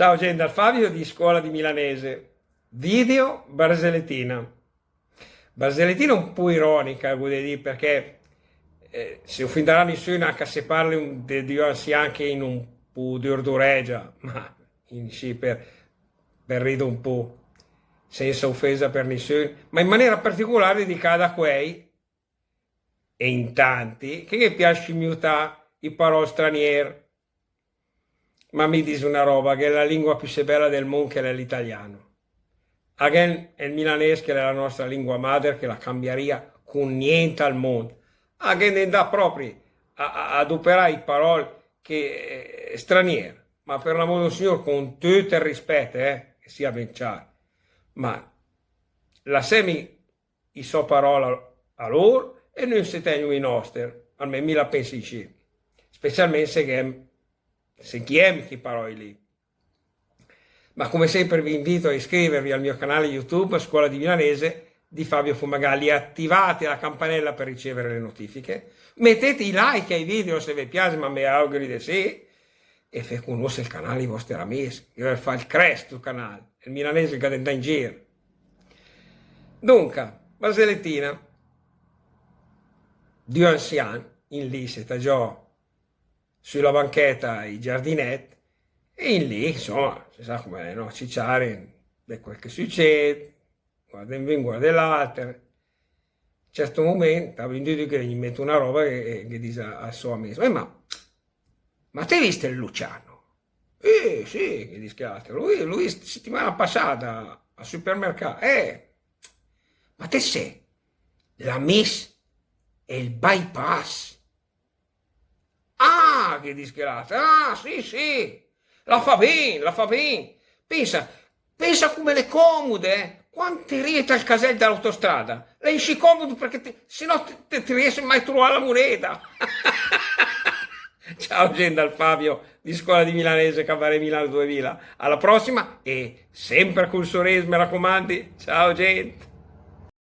Ciao gente, dal Fabio di Scuola di Milanese. Video Barsellettina. Barsellettina un po' ironica, vuol dire, perché se fin da nessuno anche se parli di Dio sia anche in un po' di ordureggia, ma in sì per ridere un po', senza offesa per nessuno, ma in maniera particolare dedicata a quei, e in tanti, che gli piace miutare i parole straniere. Ma mi dice una roba, che è la lingua più bella del mondo, che è l'italiano. Again, è il milanese, che è la nostra lingua madre, che la cambieria con niente al mondo. Again, ne dà proprio a adoperare parole che straniere, ma per l'amore del Signore, con tutto il rispetto, che sia ben chiaro. Ma la semi i so parola a loro e noi se teniamo i nostri, almeno mi la pensi insieme. Specialmente se chiami queste parole lì. Ma come sempre vi invito a iscrivervi al mio canale YouTube Scuola di Milanese di Fabio Fumagalli, attivate la campanella per ricevere le notifiche, mettete i like ai video se vi piace, ma mi auguro di sì, e fate conoscere il canale ai vostri amici, io fa il cresto il canale, il milanese che andrà in giro. Dunque, Barsellettina, due anziani, in lì siete già sulla banchetta i giardinetti, e in lì, insomma, si sa come no? Cicciare di quel che succede, guarda in vino, guarda l'altro. A un certo momento, avevo detto che gli metto una roba che dice al suo amico, ma te hai visto il Luciano? Sì, che dice l'altro, lui settimana passata al supermercato, ma te sei la Miss e il bypass? Ah, che dice l'altro, sì. La fa bene, la fa bene. Pensa come le comode, Quante riete al casello dell'autostrada. Le esci comodo perché se no ti riesci mai a trovare la moneta. Ciao gente, dal Fabio di Scuola di Milanese, Cavare Milano 2000. Alla prossima e sempre col sorriso, mi raccomandi. Ciao gente.